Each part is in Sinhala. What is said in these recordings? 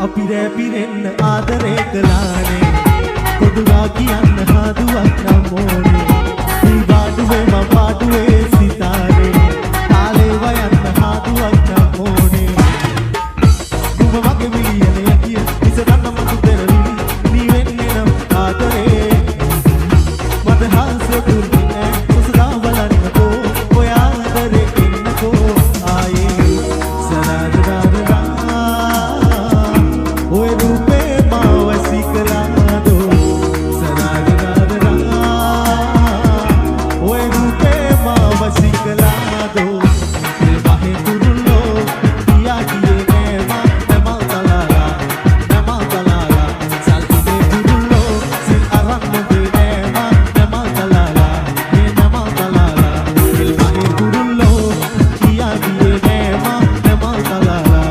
අපිරෑ පිරෙන්න ආදරේ කළානේ කොදුරා කියන්න හාදුවක් නම් ඕනේ මේ බාඩුවේ මම බාඩුවේ සිතාරේ කාලේ වයන්න හාදුවක් නම් ඕනේ නුඹ වගේ විලියනේ කිය ඉසරන්න මතු පෙරවිලි නී වෙන්නේ නම් ආදරේ මට හාස්‍ය දුන්නේ සුසදා බලන්නකෝ ඔය ආදරේ ඉන්නකෝ ආයේ සරාදරා ओए रूपे मावसी कला दो सरागरा ओए रूपे मावसी कला दो दिल बाहे तुरुलो दिया किए नेमा तलाला सालते तुरुलो सिल अरन दे नेमा तलाला दिल बाहे तुरुलो दिया किए नेमा तलाला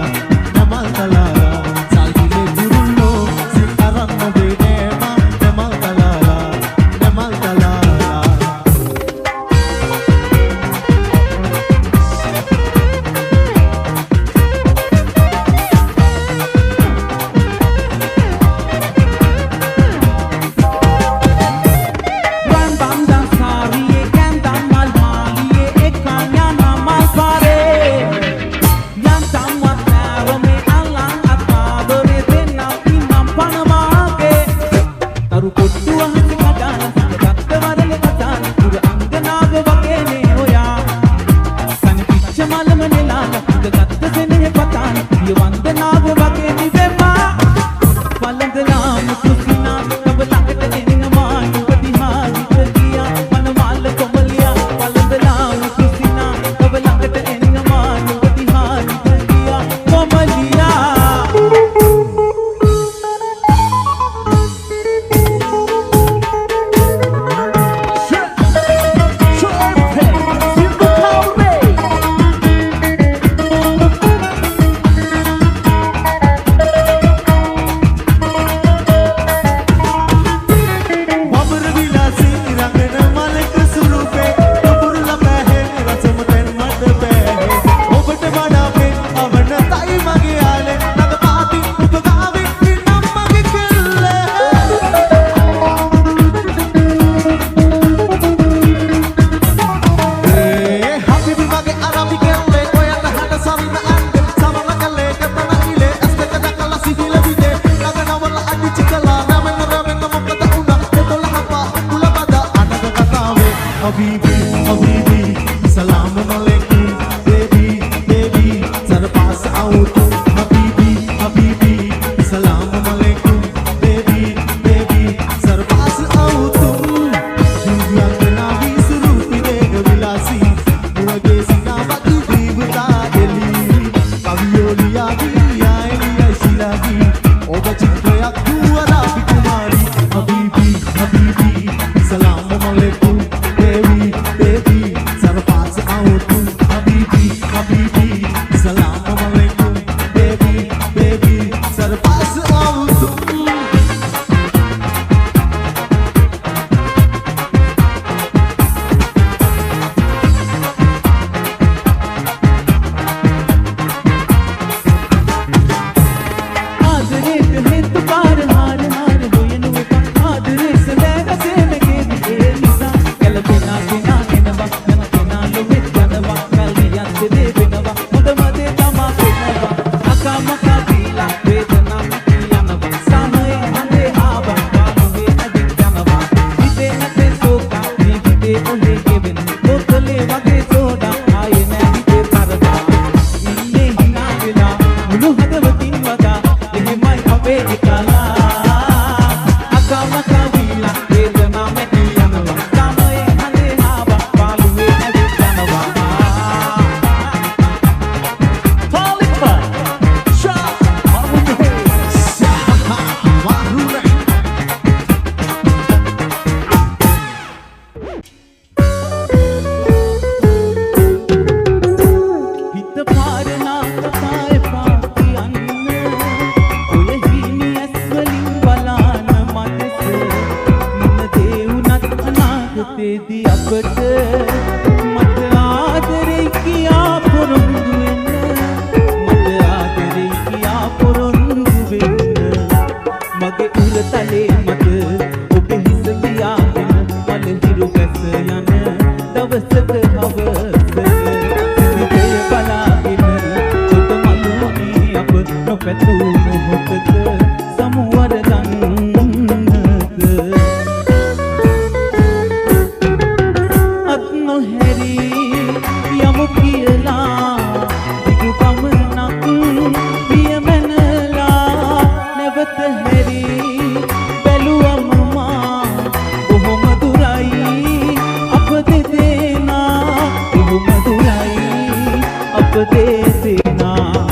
දේශනා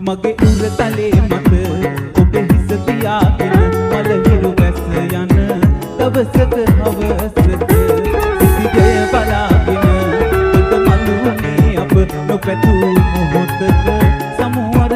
මගේ උරතලේ මත ඔබ හිස තියාගෙන මලහිරු වැස්ස යන දවසක හවසක සිසිගය බලාගෙන ඔබ මලුනේ අප නොපැතූ මොහොතක සමුවර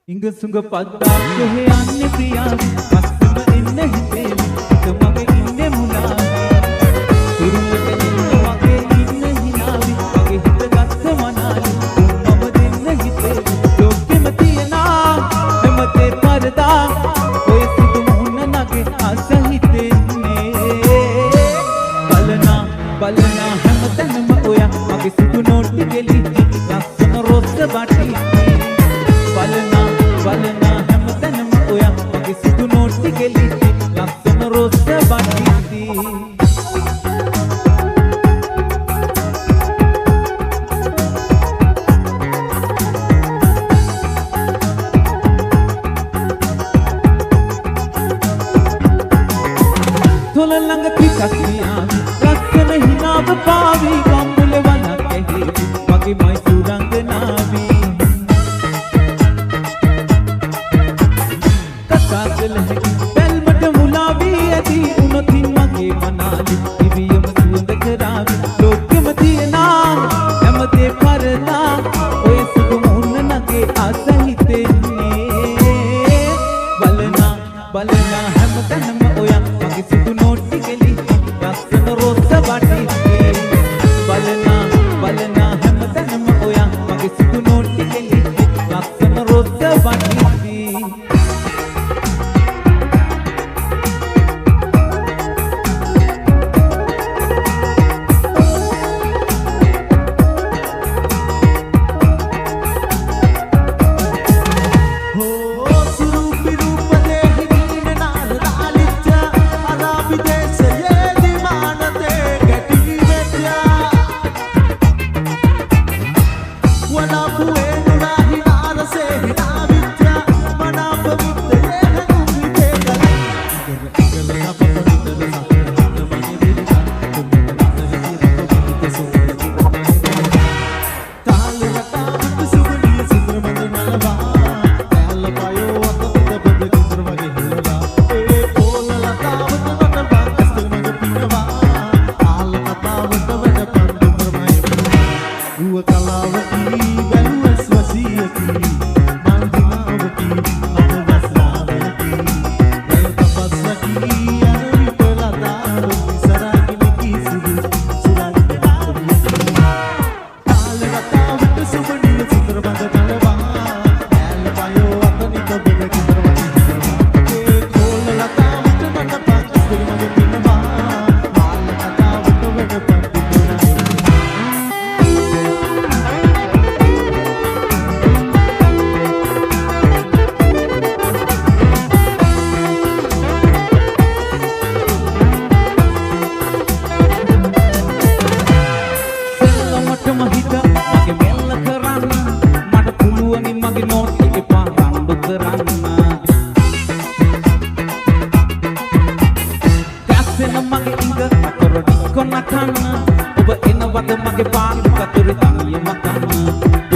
ඉංගසුඟ පද්දා කොහේ යන්නේ ප්‍රියා අස්සම එන්න හිතේ එක මගේ ඉන්නේ මුලා තුරුමට එන්න වගේ ඉන්න හිනාවි මගේ හිත ගත්ත මනාලි මම දෙන්න හිතේ යොක්කෙම තියනා එමතේ පරදා ඔය සිදු මුහුණ නගේ අස හිතෙන්නේ බලනා හැමතැනම ඔයා මගේ සිදු නෝට්ටි ගෙලි ලස්සන රොස්ස බටි බලනා හැමතැනම ඔයා මගේ සිදු නෝට්ටි ගෙලිති ලස්සන රොස්ස බටිති තොල ළඟ ටිකක් ගියාවි ලස්සන හිනාව පාවි ගම්මුල වනක් ඇහිවි මගේ මයි සුරංගනාවි පැල්මට මුලාවී ඇති උනොතින් මගේ මනාලි දිවියම සුවඳ කරාවි ලෝකෙම තියනා හැමතේ පරදා ඔය සුදු මුහුණ නගේ ආස හිතෙන්නේ බලනා හැමතැනම ඔයා මගේ සිදු නෝට්ටි ගෙලි ලස්සන රොස්ස බටිති බලනා හැමතැනම ඔයා මගේ සිදු නෝට්ටි ගෙලි ලස්සන රොස්ස බටිති Souvenir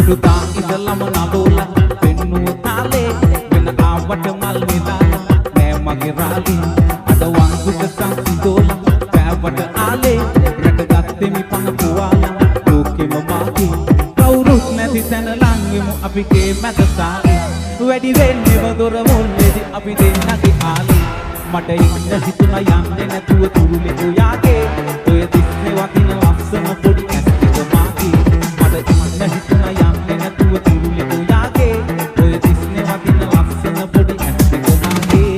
පුරුදා ඉඳලම නලෝලා පෙන්නුව තාලේ වෙන ආවට මල් නිදාලා නෑ මගේ රාලි අද වංගුක සංසිඳෝලා පෑවට ආලේ රැකගත්තේ මි පන පුවාලා ලෝකෙම මාගේ කවුරුත් නැති තැන ලංවෙමු අපි ගේ මැද සාලේ වැඩි වෙන්නේ වදොර මුල්ලේදී අපි දෙන්නගේ ආලේ මට ඉන්න හිතුණා යන්නේ නැතුව තුරුලේ ඔයාගේ ඔය දිස්සේ වදින ලස්සන පොඩි ඇස් ටික මාගේ මට ඉන්න හිතුණා යන්නේ නැතුව තුරුලේ ඔයාගේ ඔය දිස්සේ වදින ලස්සන පොඩි ඇස් ටික මාගේ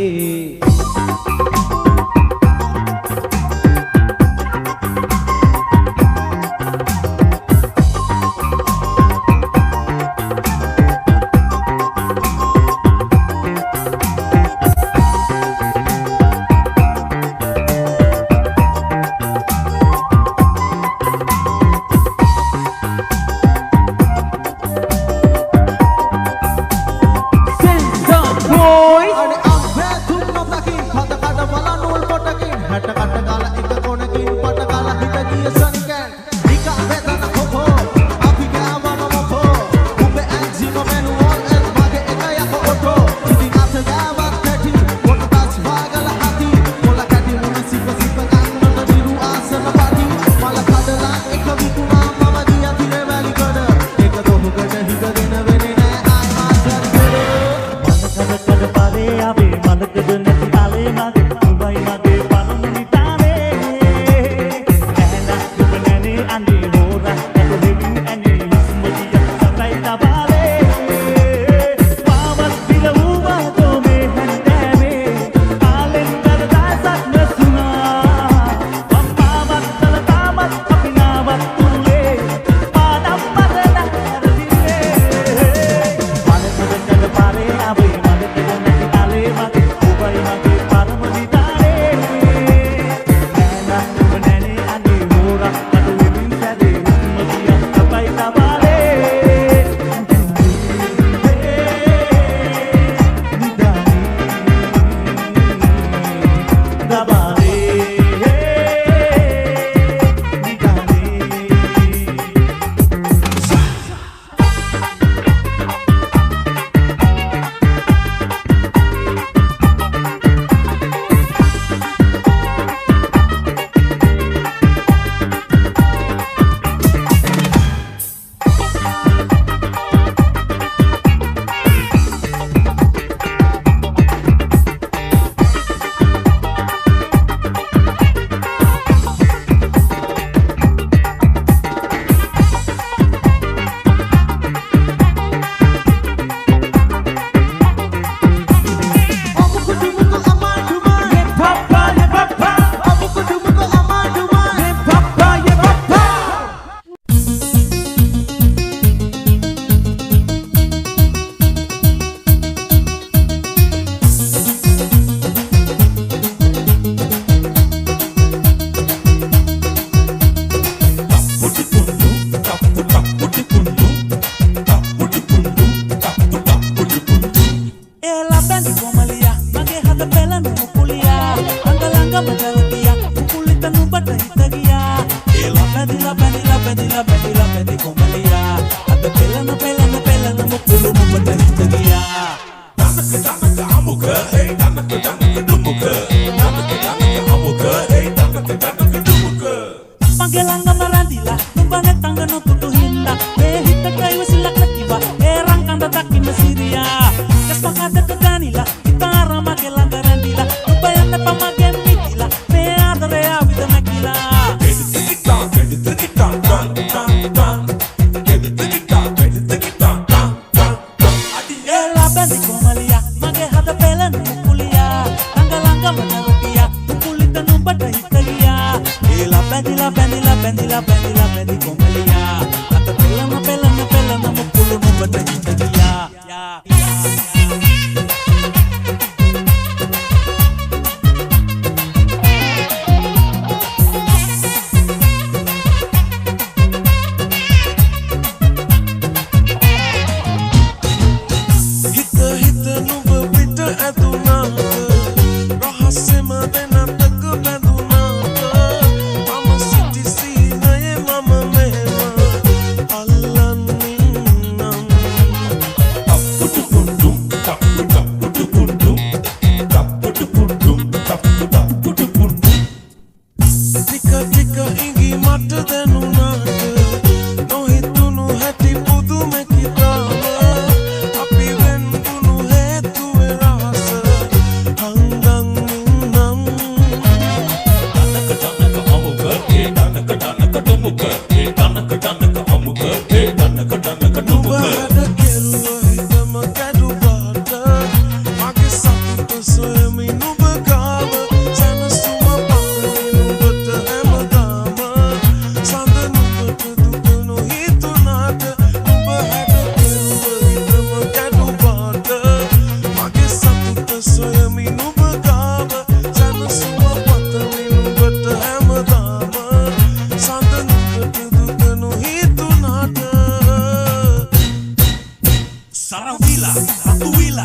Saravila, Ratuila,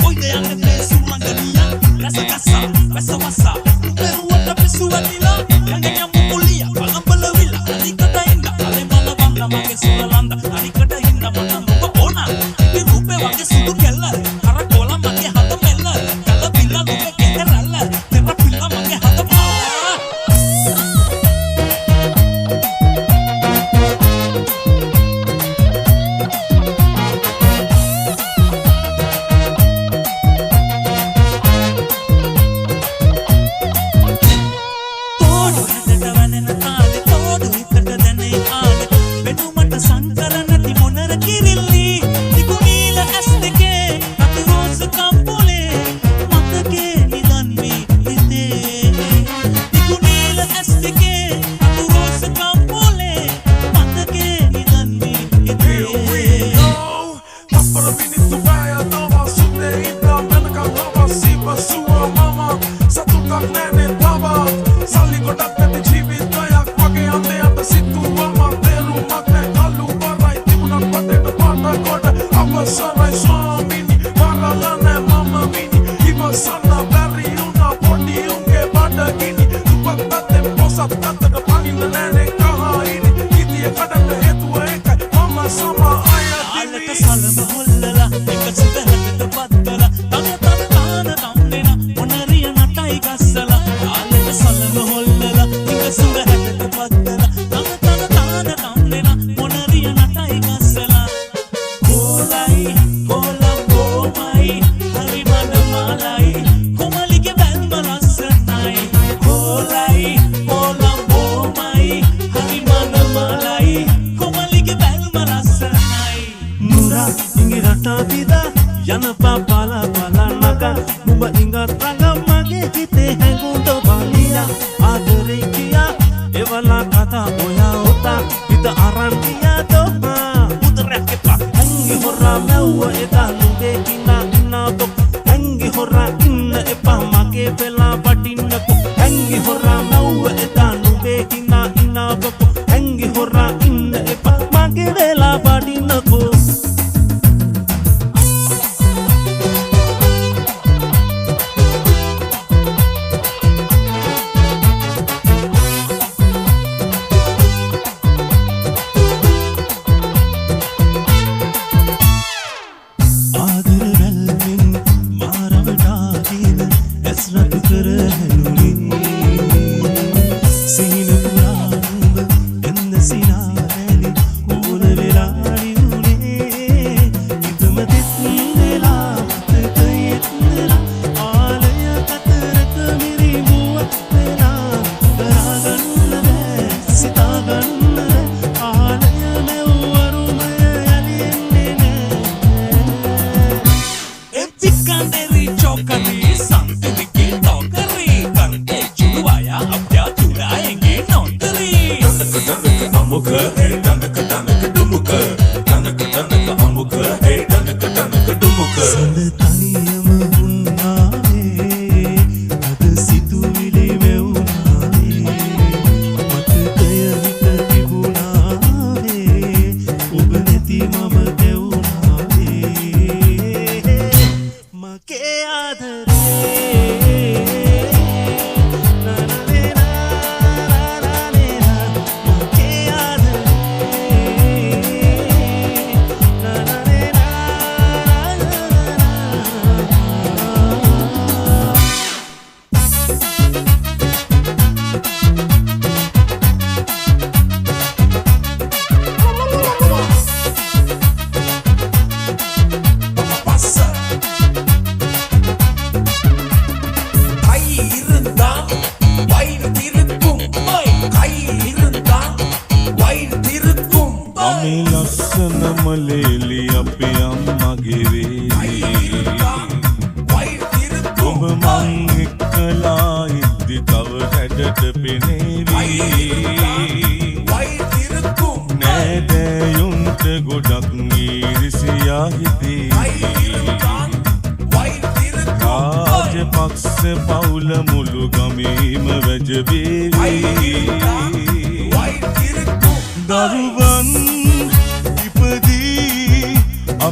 hoy de ane pesu langania, rasa kasa, rasa masa, peru ata pesu anila, kangenya mukulia, palambala vila, anikata inda, ale mala banda mage sulalanda, anikata inda mata nuka ona, ipi rupe wage sudu kella, hara kola mage hata mella, kala vila nuke keheralla, terra pilla mage hata mala.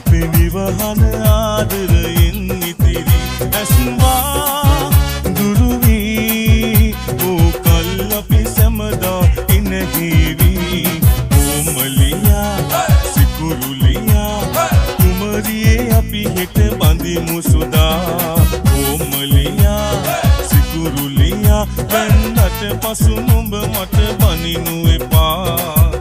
අපේ නිවහන ආදරයෙන් ඉතිරි ඇස්වා දුරු වී ඕ කල් අපි සැමදා ඉනහිවි ඕමලියා සිකුරුලියා කුමරියේ අපි හෙට බඳිමු සුදා ඕමලියා සිකුරුලියා වෙන්නට පසු නුඹ මට බනිනු එපා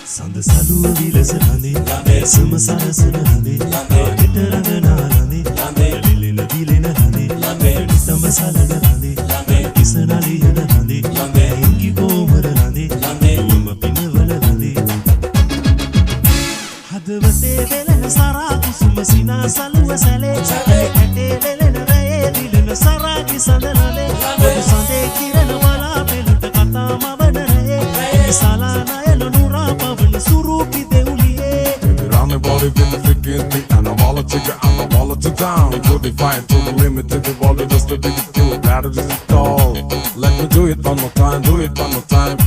සඳ සලුව විලස හඳේ සම සරසන හඳේ හෙට රඟනා හඳේ ලිලෙන දිලෙන හඳේ නිතම සලන හඳේ කිසනලියන හඳේ ඉංගි කොමර හඳේ උඹ පිනවල හඳේ හදවතේ වෙලෙන සරා කුසුම සිනා සලුව සැලේ ඇටේ වෙලෙන රයේ දිලෙන සරා කිසඳනලේ සඳේ කිරණ වලා පෙළට කතා මවන රයේ සලානයන නුරා පවන සුරූපි දෙවුලියේ Round the body with the flick in me and I'm all to get, I'm all to down. You could define to the limit to the body just to be the cute. That is it all. Let me do it one more time, do it one more time.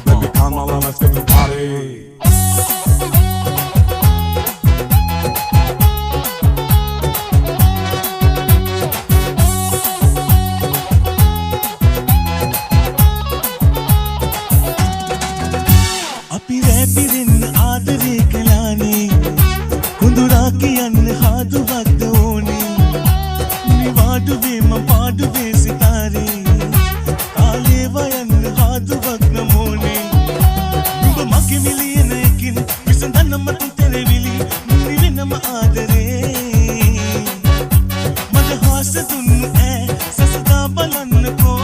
Baby, come on, let's get the party. අපි රැපිරින්න ආදරේ කළානේ කුඳුරා කියන්න හාදුවක්ද ඕනේ නිවාඩුවේ මම පාඩුවේ සිතාරේ කාලේ වයන්න හාදුවක් නමෝනේ නුඹ මගේ මිලියන එකින් විසඳන්න මට තෙරවිලි නිවෙනම ආදරේ මට හාස දුන්නු ඈ සසදා බලන්නකෝ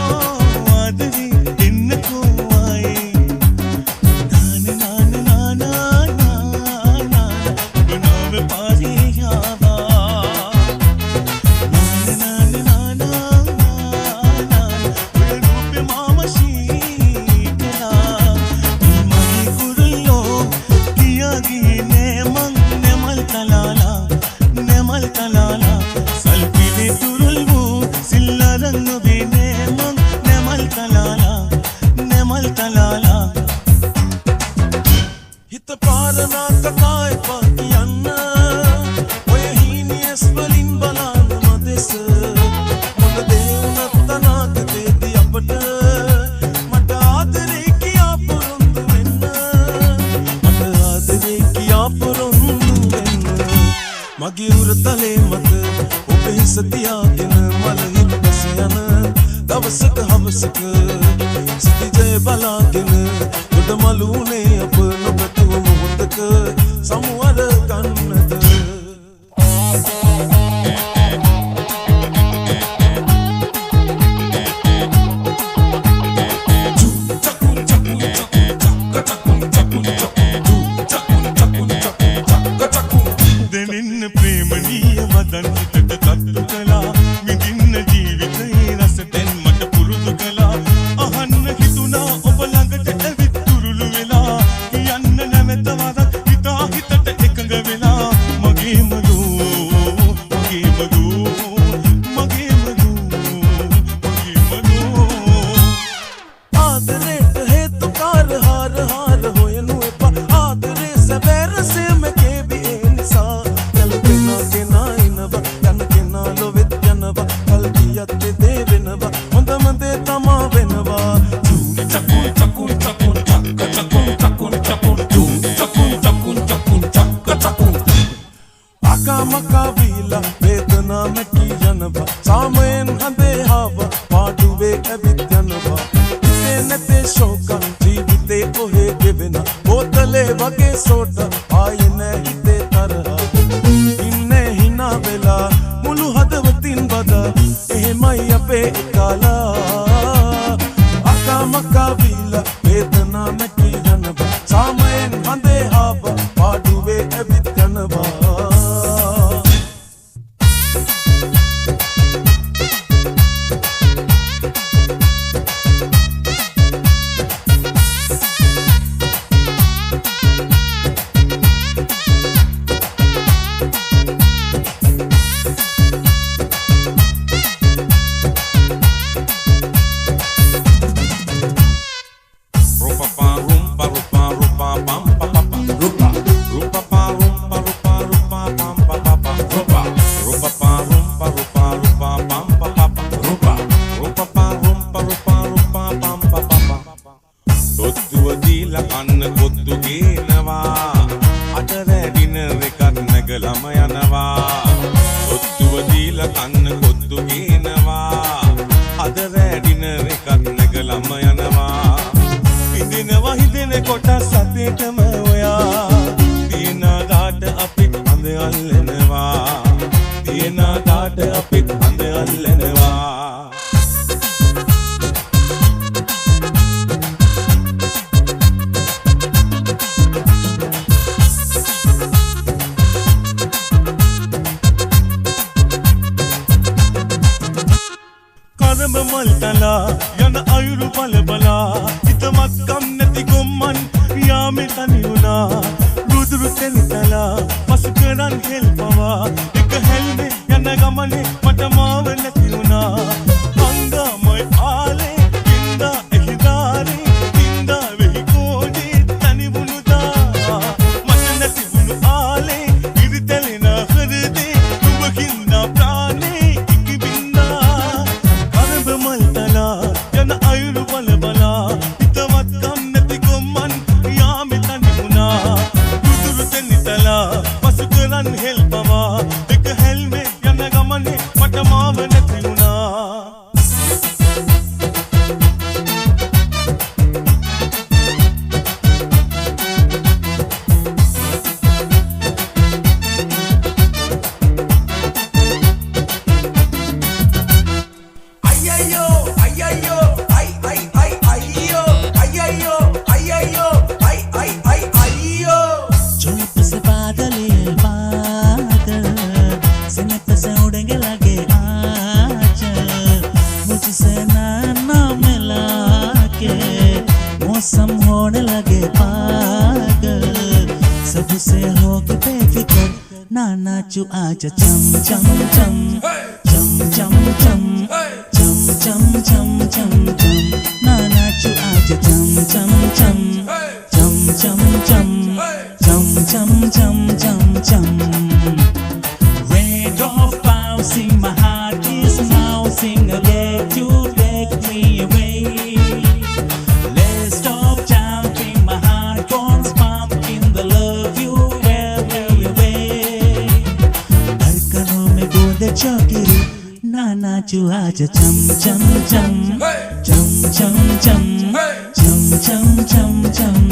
ආදරේ එන්නකෝ ආයේ හිත පාරනා කකායි පාකියන්න ඔය හීනියස් වලින් බලන්න මදෙස මොන දේ වුණත් අනාගතේදී අපට මට ආදරේ කියා පොරොන්දු වෙන්න මට ආදරේ කියා පොරොන්දු වෙන්න මගේ උරතලේ මත ඔබ හිස තියාගෙන මලහින් බැස යන දවසක හවසක සිටිජය බලාගෙන ගොඩ මලුනේ අප නොබැතුව මොහොතක සමුවර ගන්නද දෙනින්න ප්‍රේමනීය වදන් හිතට තත්තු කළා විඳින්න ජීවිතේ රසෙන් මට පුරුදු කළා අහන්න හිතුණා ඔබ ළඟට ඇවිත් තුරුළු වෙලා කියන්න නැමෙත වරක් හිතා හිතට එකඟ වෙලා මගේ මලෝ මගේ මලෝ මගේ මලෝ මගේ මලෝ ආදරේට හේතුකාර හාර හාර හොයනු එපා ආදරේ සැබෑ රසය මගේ බියේ නිසා යලකෙනා කෙනා ඉනවා යන කෙනා ලොවෙත් යනවා කල්කියත් දෙදේ වෙනවා හොඳම දේ තමා වෙනවා චකුන් චකුන් චකුන් චක්ක චකුන් චකුන් චකුන් චකුන් චකුන් චකුන් චක්ක චකුන් අකා මකා වීලා වේදනා මැකී යනවා සාමයෙන් හඳේ හාව පාඩුවේ ඇවිත් යනවා ඉතේ නැතේ ශෝක ජීවිතේ කොහේ ගෙවෙන බෝතලේ වගේ සෝඩ ආයේ නෑ හිතේ තරහා ඉන්නේ හිනා වෙලා මුළු හදවතින් බදා එහෙමයි අපේ කාලා අකා මකා වීලා වේදනා මැකී යනවා සාමයෙන් හඳේ හාව පාඩුවේ ඇවිත් යනවා Rupa ළම යනවා ඔත්තුව දීලා කන්න කොත්තු ගේනවා අද රෑ ඩිනර් එකක් නැගලම යනවා හිඳිනවා හිඳින කොට සතේටම ඔයා තියෙන දාට අපිත් අඳ අල්ලනවා තියෙන දාට අපිත් අඳ අල්ලනවා මල්තලා යන අයුරු බල බලා හිතමත් කම් නැති ගොම්මන් යාමේ තනි වුණා රුදුරු තෙලිතලා පසු කරන් හෙල්පවා එක හැල්මේ යන ගමනේ මට මාව නැති වුණා අංගමයි ආලේ ඉඳා එහිදාරේ ඉඳා වෙහි කෝඩේ තනි වුණුදා මට නැති වුණු ආලේ ඉරිතෙලෙන හෘදේ උඹකින්දා ප්‍රාණේ යන අයුරු බල බලා හිතවත් කම් නැති ගොම්මන් යාමේ තනි වුණා රුදුරු තෙලිතලා පසු කරන් හෙල්පවා එක හැල්මේ යන ගමනේ මට මාව නැති වුණා मौसम होने लगे पागल सबसे हो के बेफिक्र ना नाचू आजा चम चम चम चम चम चम चम चम चम चम चम ना नाचू आजा चम चम चम चम चम चम चम चम चम चम chum. Red of bouncing, my heart is bouncing again to take me away. Let's stop jumping, my heart goes pumping, the love you wear me away. धड़कनों में गोद चौकीरी नाना चुहाजा chum chum chum chum chum chum chum chum chum chum.